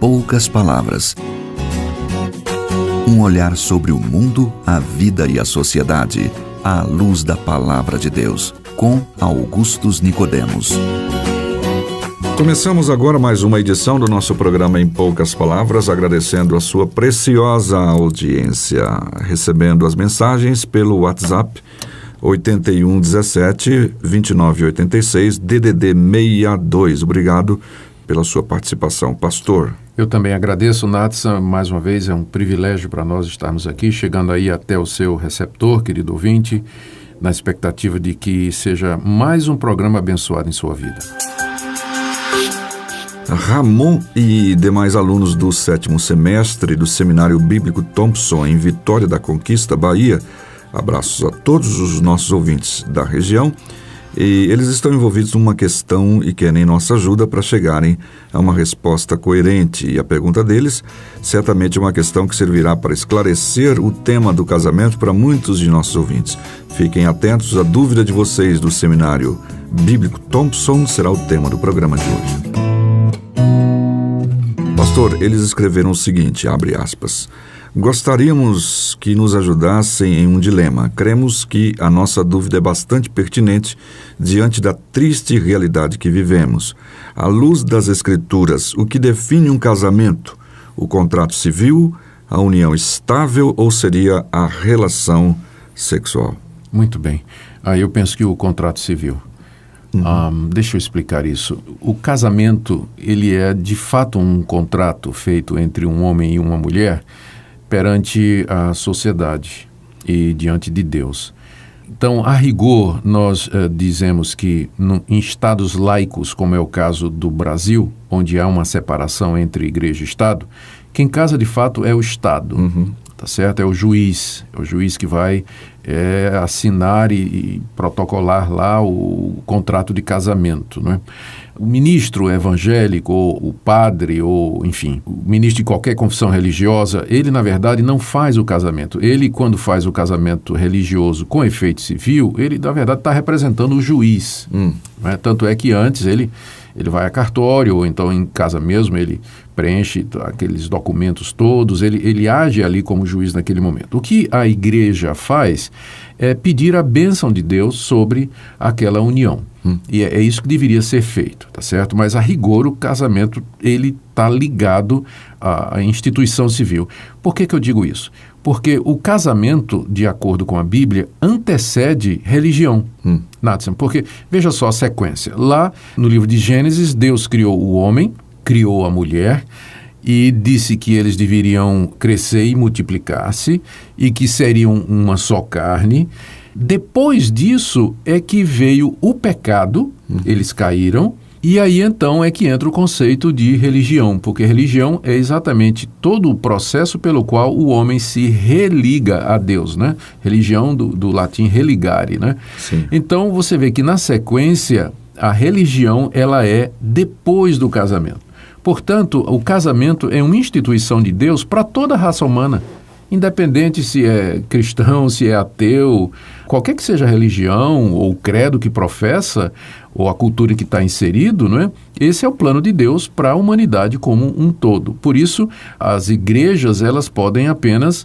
poucas palavras. Um olhar sobre o mundo, a vida e a sociedade, à luz da Palavra de Deus, com Augustus Nicodemos. Começamos agora mais uma edição do nosso programa Em Poucas Palavras, agradecendo a sua preciosa audiência, recebendo as mensagens pelo WhatsApp 8117-2986, DDD 62. Obrigado pela sua participação, pastor. Eu também agradeço, Natsan, mais uma vez, é um privilégio para nós estarmos aqui, chegando aí até o seu receptor, querido ouvinte, na expectativa de que seja mais um programa abençoado em sua vida. Ramon e demais alunos do 7º semestre do Seminário Bíblico Thompson, em Vitória da Conquista, Bahia. Abraços a todos os nossos ouvintes da região. E eles estão envolvidos numa questão e querem nossa ajuda para chegarem a uma resposta coerente. E a pergunta deles certamente é uma questão que servirá para esclarecer o tema do casamento para muitos de nossos ouvintes. Fiquem atentos, a dúvida de vocês do Seminário Bíblico Thompson será o tema do programa de hoje. Pastor, eles escreveram o seguinte, abre aspas: gostaríamos que nos ajudassem em um dilema. Cremos que a nossa dúvida é bastante pertinente diante da triste realidade que vivemos. À luz das Escrituras, o que define um casamento? O contrato civil, a união estável ou seria a relação sexual? Muito bem. Eu penso que o contrato civil. Deixa eu explicar isso. O casamento, ele é de fato um contrato feito entre um homem e uma mulher perante a sociedade e diante de Deus. Então, a rigor, nós dizemos que em estados laicos, como é o caso do Brasil, onde há uma separação entre igreja e Estado, quem casa de fato é o Estado, tá certo? É o juiz que vai assinar e protocolar lá o contrato de casamento, não é? O ministro evangélico, ou o padre, ou enfim, o ministro de qualquer confissão religiosa, ele na verdade não faz o casamento. Ele, quando faz o casamento religioso com efeito civil, ele na verdade está representando o juiz. Não é? Tanto é que antes ele vai a cartório, ou então em casa mesmo ele preenche aqueles documentos todos, ele age ali como juiz naquele momento. O que a igreja faz é pedir a bênção de Deus sobre aquela união. E é isso que deveria ser feito, tá certo? Mas a rigor o casamento ele está ligado à instituição civil. Por que eu digo isso? Porque o casamento, de acordo com a Bíblia, antecede religião. Nathan, porque veja só a sequência. Lá no livro de Gênesis, Deus criou o homem, criou a mulher e disse que eles deveriam crescer e multiplicar-se e que seriam uma só carne. Depois disso é que veio o pecado, eles caíram, e aí então é que entra o conceito de religião, porque religião é exatamente todo o processo pelo qual o homem se religa a Deus, né? Religião do latim religare, né? Sim. Então você vê que na sequência a religião ela é depois do casamento. Portanto, o casamento é uma instituição de Deus para toda a raça humana. Independente se é cristão, se é ateu, qualquer que seja a religião ou o credo que professa, ou a cultura que está inserido, não é? Esse é o plano de Deus para a humanidade como um todo. Por isso, as igrejas elas podem apenas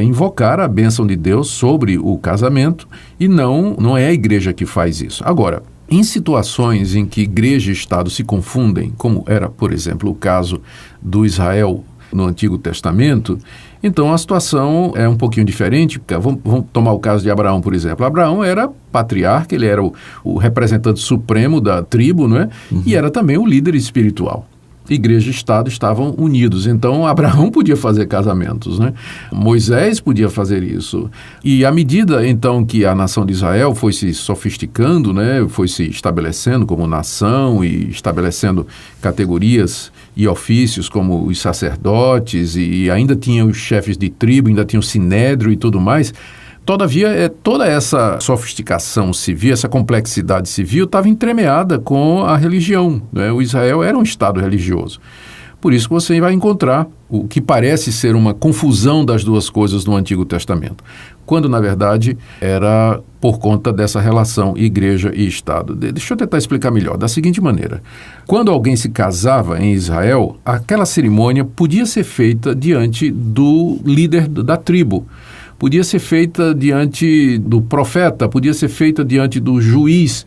invocar a bênção de Deus sobre o casamento e não é a igreja que faz isso. Agora, em situações em que igreja e Estado se confundem, como era, por exemplo, o caso do Israel no Antigo Testamento, então a situação é um pouquinho diferente. Vamos tomar o caso de Abraão, por exemplo. Abraão era patriarca, ele era o representante supremo da tribo, não é? E era também o líder espiritual. Igreja e Estado estavam unidos, então Abraão podia fazer casamentos, né? Moisés podia fazer isso. E à medida, então, que a nação de Israel foi se sofisticando, né? Foi se estabelecendo como nação e estabelecendo categorias e ofícios como os sacerdotes e ainda tinha os chefes de tribo, ainda tinha o sinédrio e tudo mais. Todavia, toda essa sofisticação civil, essa complexidade civil estava entremeada com a religião, né? O Israel era um Estado religioso. Por isso que você vai encontrar o que parece ser uma confusão das duas coisas no Antigo Testamento, quando, na verdade, era por conta dessa relação igreja e Estado. Deixa eu tentar explicar melhor. Da seguinte maneira, quando alguém se casava em Israel, aquela cerimônia podia ser feita diante do líder da tribo, podia ser feita diante do profeta, podia ser feita diante do juiz,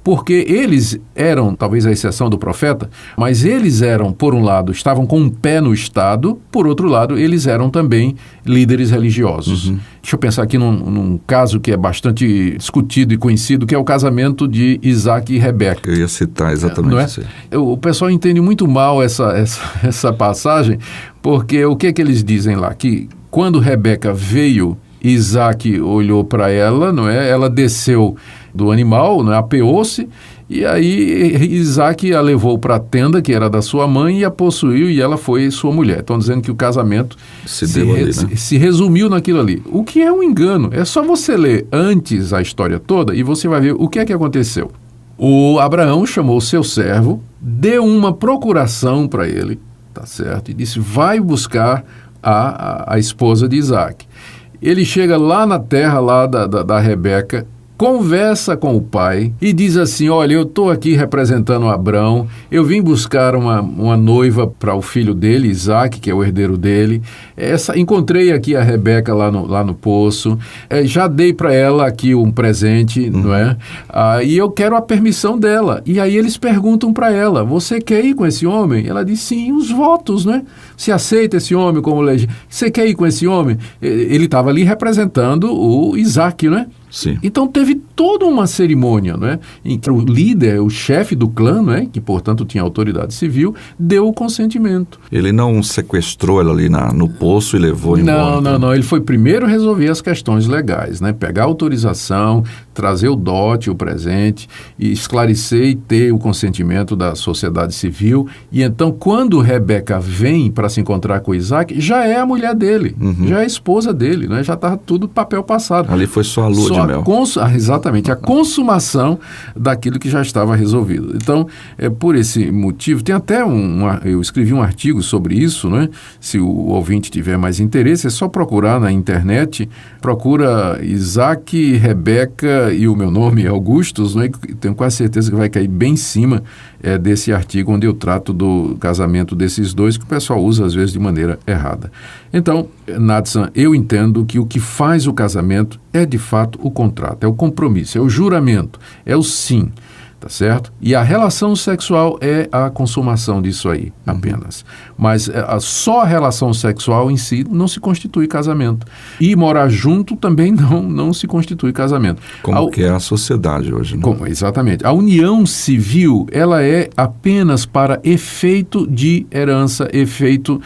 porque eles eram, talvez a exceção do profeta, mas eles eram, por um lado, estavam com um pé no Estado, por outro lado, eles eram também líderes religiosos. Deixa eu pensar aqui num caso que é bastante discutido e conhecido, que é o casamento de Isaac e Rebeca. Eu ia citar exatamente isso aí. O pessoal entende muito mal essa passagem, porque o que é que eles dizem lá? Que quando Rebeca veio, Isaac olhou para ela, não é? Ela desceu do animal, não é? Apeou-se, e aí Isaac a levou para a tenda, que era da sua mãe, e a possuiu, e ela foi sua mulher. Estão dizendo que o casamento se resumiu naquilo ali. O que é um engano. É só você ler antes a história toda e você vai ver o que é que aconteceu. O Abraão chamou o seu servo, deu uma procuração para ele, tá certo? E disse, vai buscar a esposa de Isaac. Ele chega lá na terra lá da Rebeca, conversa com o pai e diz assim, olha, eu estou aqui representando Abrão, eu vim buscar uma noiva para o filho dele, Isaac, que é o herdeiro dele, encontrei aqui a Rebeca lá no poço, já dei para ela aqui um presente, não é? E eu quero a permissão dela. E aí eles perguntam para ela, você quer ir com esse homem? Ela diz, sim, os votos, né? Se aceita esse homem como legítimo. Você quer ir com esse homem? Ele estava ali representando o Isaac, né? Sim. Então teve toda uma cerimônia, né, em que o líder, o chefe do clã, né, que portanto tinha autoridade civil, deu o consentimento. Ele não sequestrou ela ali no poço e levou embora? Não. Ele foi primeiro resolver as questões legais, né, pegar a autorização, trazer o dote, o presente, e esclarecer e ter o consentimento da sociedade civil. E então, quando Rebeca vem para se encontrar com Isaac, já é a mulher dele, já é a esposa dele, né, já estava tudo papel passado. Ali foi só a lua de mel. Exatamente, a consumação daquilo que já estava resolvido. Então, por esse motivo, tem até eu escrevi um artigo sobre isso, né? Se o ouvinte tiver mais interesse, é só procurar na internet, procura Isaac, Rebeca e o meu nome é Augustus, né? Tenho quase certeza que vai cair bem em cima desse artigo onde eu trato do casamento desses dois, que o pessoal usa às vezes de maneira errada. Então, Nadson, eu entendo que o que faz o casamento é de fato o contrato, é o compromisso, é o juramento, é o sim, tá certo? E a relação sexual é a consumação disso aí, apenas. Mas só a relação sexual em si não se constitui casamento. E morar junto também não se constitui casamento. Como que é a sociedade hoje, né? Exatamente. A união civil, ela é apenas para efeito de herança, efeito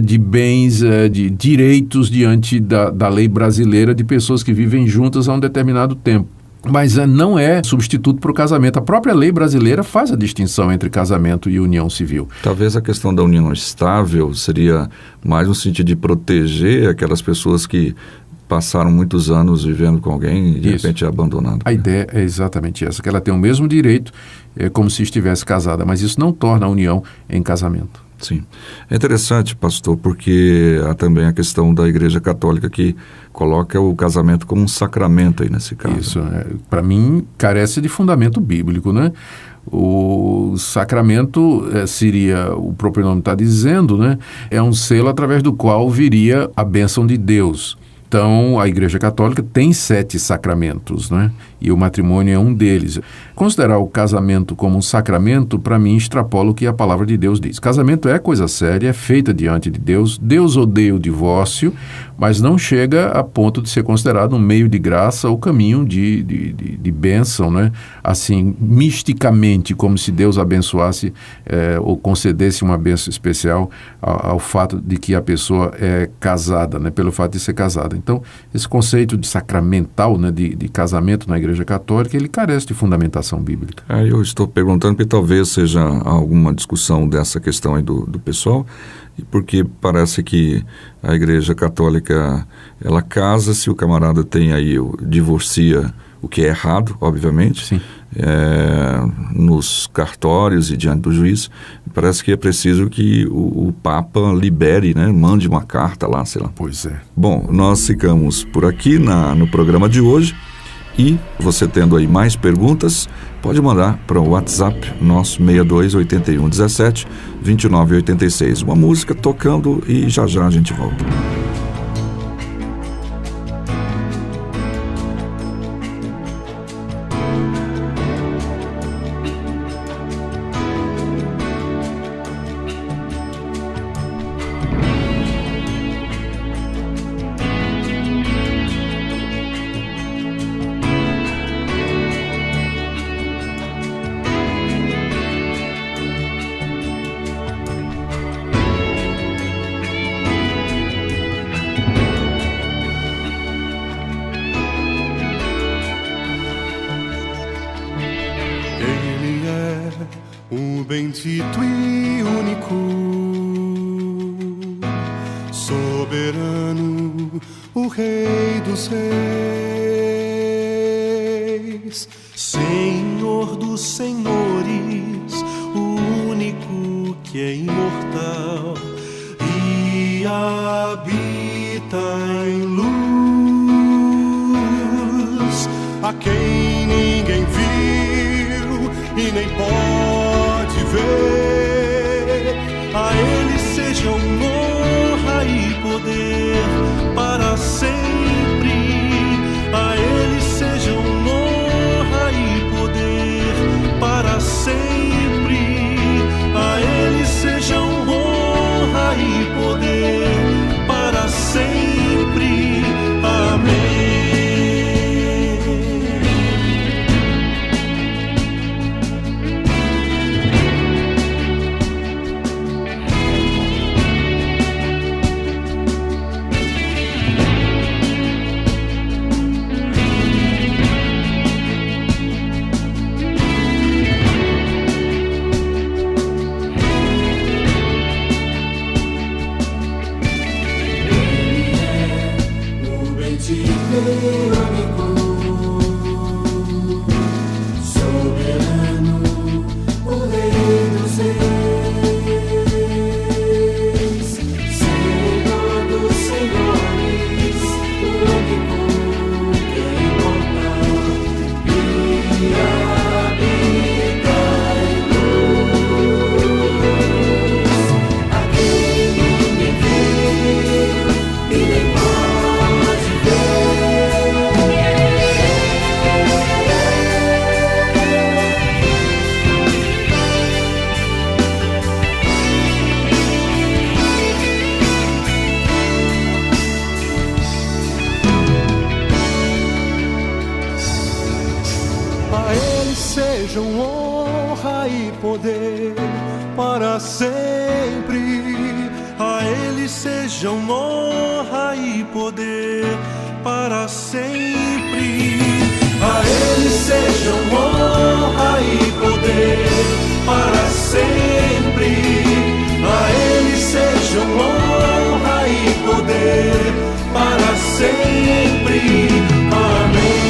de bens, de direitos diante da lei brasileira de pessoas que vivem juntas há um determinado tempo. Mas não é substituto para o casamento. A própria lei brasileira faz a distinção entre casamento e união civil. Talvez a questão da união estável seria mais no sentido de proteger aquelas pessoas que passaram muitos anos vivendo com alguém e de repente é abandonado. A ideia é exatamente essa, que ela tem o mesmo direito como se estivesse casada, mas isso não torna a união em casamento. Sim. É interessante, pastor, porque há também a questão da Igreja Católica que coloca o casamento como um sacramento aí nesse caso. Isso, para mim, carece de fundamento bíblico, né? O sacramento seria, o próprio nome está dizendo, né? É um selo através do qual viria a bênção de Deus. Então, a Igreja Católica tem 7 sacramentos, né? E o matrimônio é um deles. Considerar o casamento como um sacramento, para mim, extrapola o que a palavra de Deus diz. Casamento é coisa séria, é feita diante de Deus. Deus odeia o divórcio, mas não chega a ponto de ser considerado um meio de graça ou caminho de bênção, né? Assim, misticamente, como se Deus abençoasse ou concedesse uma bênção especial ao fato de que a pessoa é casada, né? Pelo fato de ser casada. Então, esse conceito de sacramental, né? de casamento na Igreja Católica, ele carece de fundamentação bíblica. Eu estou perguntando porque talvez seja alguma discussão dessa questão aí do pessoal, porque parece que a Igreja Católica, ela casa se o camarada tem aí, divorcia, o que é errado, obviamente. Sim. nos cartórios e diante do juiz, parece que é preciso que o Papa libere, né? Mande uma carta lá, sei lá. Pois é. Bom, nós ficamos por aqui no programa de hoje. E você tendo aí mais perguntas, pode mandar para o WhatsApp nosso 62 81 17 29 86. Uma música tocando e já a gente volta. Bendito e único, soberano, o Rei dos Reis, Senhor dos Senhores, o único que é imortal e habita em luz, a quem ninguém viu e nem pode ver. A Ele sejam honra e poder para sempre. A Ele sejam honra e poder para sempre. A Ele sejam honra e poder para sempre. Amém. Sejam honra e poder para sempre. A Ele sejam honra e poder para sempre. A Ele sejam honra e poder para sempre. A Ele sejam honra e poder para sempre. Amém.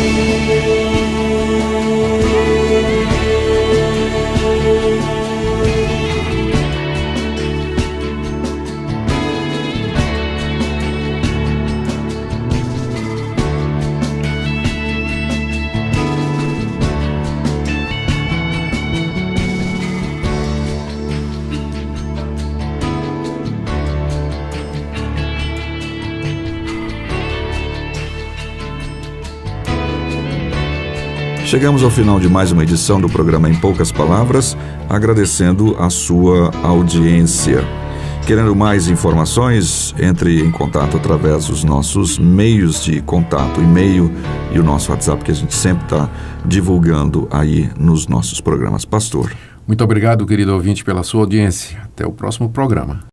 Chegamos ao final de mais uma edição do programa Em Poucas Palavras, agradecendo a sua audiência. Querendo mais informações, entre em contato através dos nossos meios de contato, e-mail e o nosso WhatsApp, que a gente sempre está divulgando aí nos nossos programas. Pastor. Muito obrigado, querido ouvinte, pela sua audiência. Até o próximo programa.